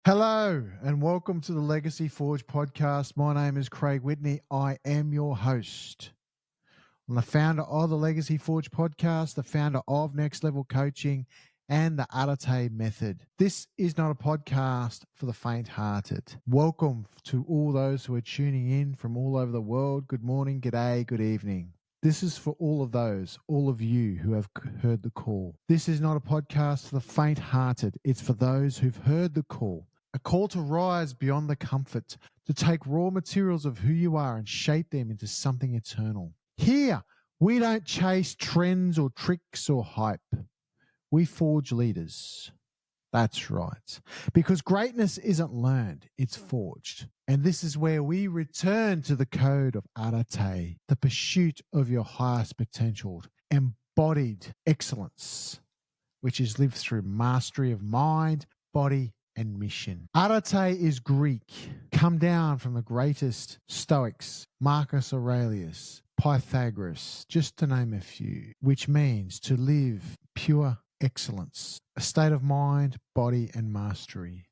Hello and welcome to the Legacy Forge podcast. My name is Craig Whitney. I am your host. I'm the founder of the Legacy Forge podcast, the founder of Next Level Coaching, and the Adetay Method. This is not a podcast for the faint-hearted. Welcome to all those who are tuning in from all over the world. Good morning, good day, good evening. This is for all of you who have heard the call. This is not a podcast for the faint-hearted. It's for those who've heard the call. A call to rise beyond the comfort, to take raw materials of who you are and shape them into something eternal. Here, we don't chase trends or tricks or hype. We forge leaders. That's right. Because greatness isn't learned, it's forged. And this is where we return to the code of Adetay, the pursuit of your highest potential, embodied excellence, which is lived through mastery of mind, body, and mission. Adetay is Greek, come down from the greatest Stoics, Marcus Aurelius, Pythagoras, just to name a few, which means to live pure excellence, a state of mind, body, and mastery.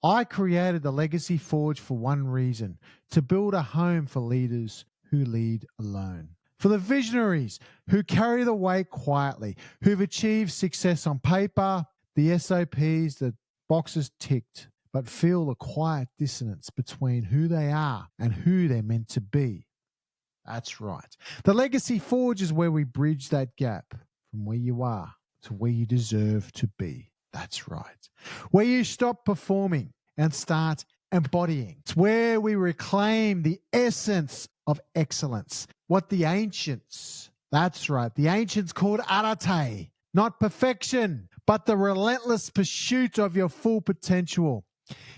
I created the Legacy Forge for one reason, to build a home for leaders who lead alone. For the visionaries who carry the weight quietly, who've achieved success on paper, the SOPs, the boxes ticked, but feel the quiet dissonance between who they are and who they're meant to be. That's right. The Legacy Forge is where we bridge that gap from where you are to where you deserve to be. That's right. Where you stop performing and start embodying. It's where we reclaim the essence of excellence. What the ancients, that's right, the ancients called Adetay, not perfection, but the relentless pursuit of your full potential.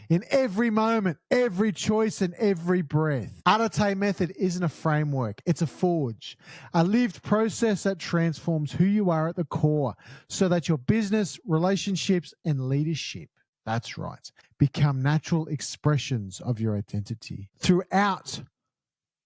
In every moment, every choice, and every breath. Adetay Method isn't a framework, it's a forge. A lived process that transforms who you are at the core so that your business, relationships, and leadership, that's right, become natural expressions of your identity. Throughout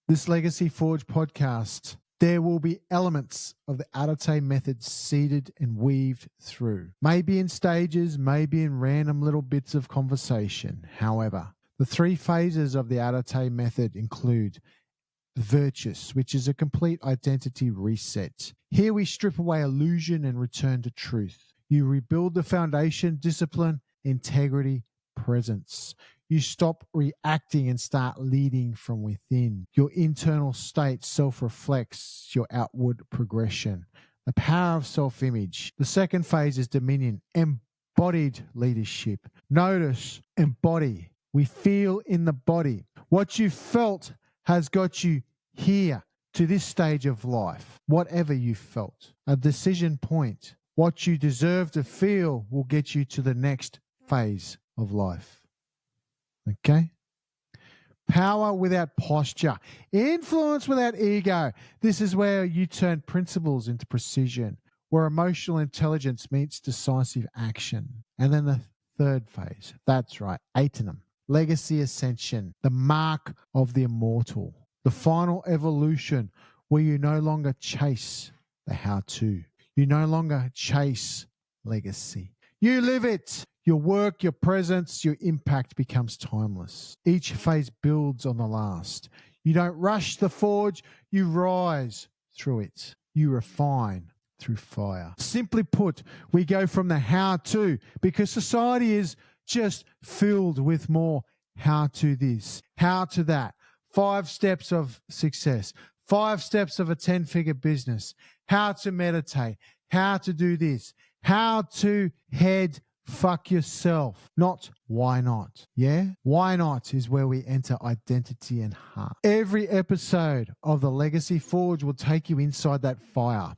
this Legacy Forge podcast, there will be elements of the Adetay Method seeded and weaved through. Maybe in stages, maybe in random little bits of conversation. However, the three phases of the Adetay Method include Virtuous, which is a complete identity reset. Here we strip away illusion and return to truth. You rebuild the foundation, discipline, integrity, presence. You stop reacting and start leading from within. Your internal state self-reflects your outward progression. The power of self-image. The second phase is dominion, embodied leadership. Notice, embody. We feel in the body. What you felt has got you here to this stage of life. Whatever you felt. A decision point. What you deserve to feel will get you to the next phase of life. Okay? Power without posture. Influence without ego. This is where you turn principles into precision, where emotional intelligence meets decisive action. And then the third phase. That's right. Aeternum. Legacy ascension. The mark of the immortal. The final evolution where you no longer chase the how-to. You no longer chase legacy. You live it. Your work, your presence, your impact becomes timeless. Each phase builds on the last. You don't rush the forge, you rise through it. You refine through fire. Simply put, we go from the how-to because society is just filled with more how-to this, how-to that. 5 steps of success, 5 steps of a 10-figure business, how to meditate, how to do this, how to head fuck yourself, not why not. Yeah? Why not is where we enter identity and heart. Every episode of the Legacy Forge will take you inside that fire.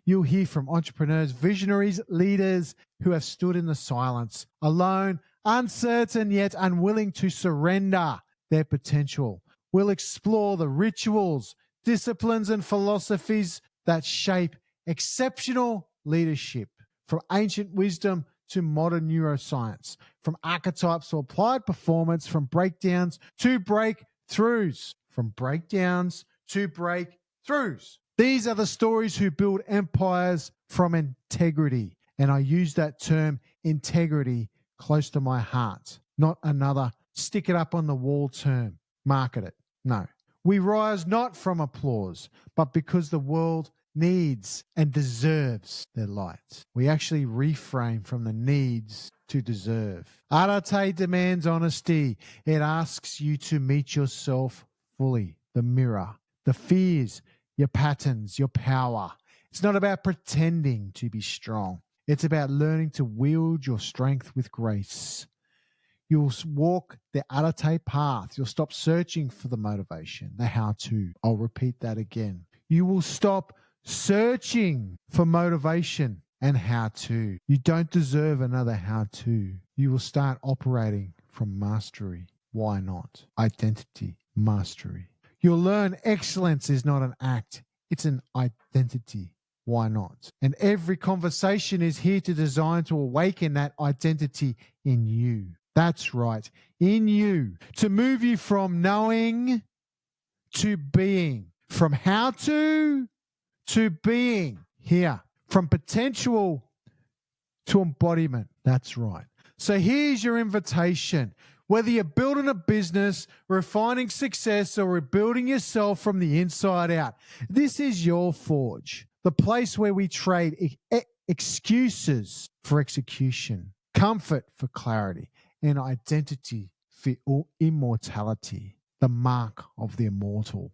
You'll hear from entrepreneurs, visionaries, leaders who have stood in the silence, alone, uncertain yet unwilling to surrender their potential. We'll explore the rituals, disciplines, and philosophies that shape exceptional leadership, from ancient wisdom to modern neuroscience, from archetypes to applied performance, from breakdowns to breakthroughs, from breakdowns to breakthroughs. These are the stories who build empires from integrity. And I use that term integrity close to my heart, not another stick it up on the wall term, market it. No. We rise not from applause, but because the world needs and deserves their light. We actually reframe from the needs to deserve. Adetay demands honesty. It asks you to meet yourself fully, the mirror, the fears, your patterns, your power. It's not about pretending to be strong. It's about learning to wield your strength with grace. You'll walk the Adetay path. You'll stop searching for the motivation, the how-to. I'll repeat that again. You will stop searching for motivation and how-to. You don't deserve another how-to. You will start operating from mastery. Why not? Identity, mastery. You'll learn excellence is not an act. It's an identity. Why not? And every conversation is here to design to awaken that identity in you. That's right, in you, to move you from knowing to being, from how to being here, from potential to embodiment. That's right. So here's your invitation. Whether you're building a business, refining success, or rebuilding yourself from the inside out, this is your forge, the place where we trade excuses for execution, comfort for clarity, and identity for immortality, the mark of the immortal.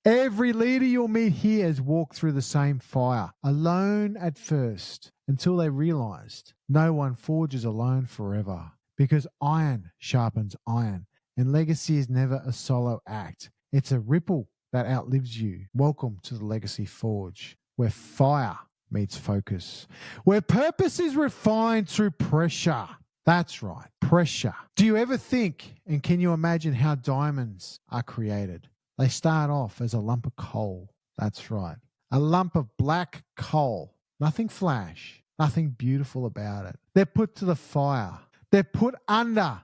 Every leader you'll meet here has walked through the same fire, alone at first, until they realized no one forges alone forever, because iron sharpens iron, and legacy is never a solo act. It's a ripple that outlives you. Welcome to the Legacy Forge, where fire meets focus, where purpose is refined through pressure. That's right, pressure. Do you ever think and can you imagine how diamonds are created? They start off as a lump of coal. That's right, a lump of black coal. Nothing flash, nothing beautiful about it. They're put to the fire. They're put under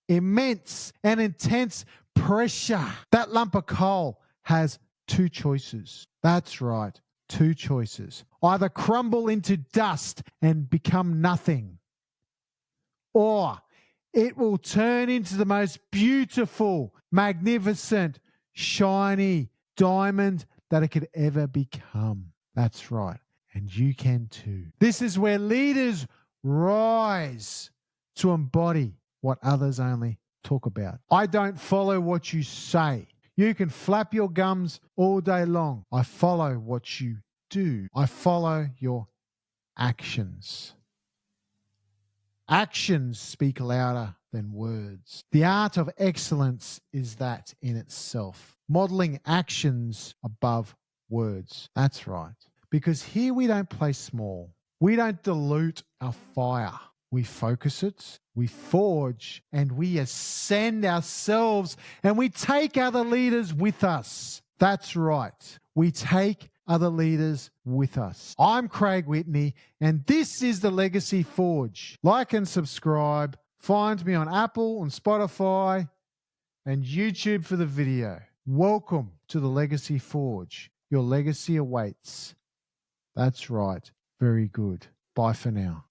immense and intense pressure. That lump of coal has two choices. That's right, two choices. Either crumble into dust and become nothing, or it will turn into the most beautiful, magnificent, shiny diamond that it could ever become. That's right. And you can too. This is where leaders rise to embody what others only talk about. I don't follow what you say. You can flap your gums all day long. I follow what you do. I follow your actions. Actions speak louder than words. The art of excellence is that in itself. Modeling actions above words. That's right. Because here we don't play small. We don't dilute our fire. We focus it, we forge, and we ascend ourselves, and we take other leaders with us. That's right. We take other leaders with us. I'm Craig Whitney, and this is the Legacy Forge. Like and subscribe. Find me on Apple and Spotify and YouTube for the video. Welcome to the Legacy Forge. Your legacy awaits. That's right. Very good. Bye for now.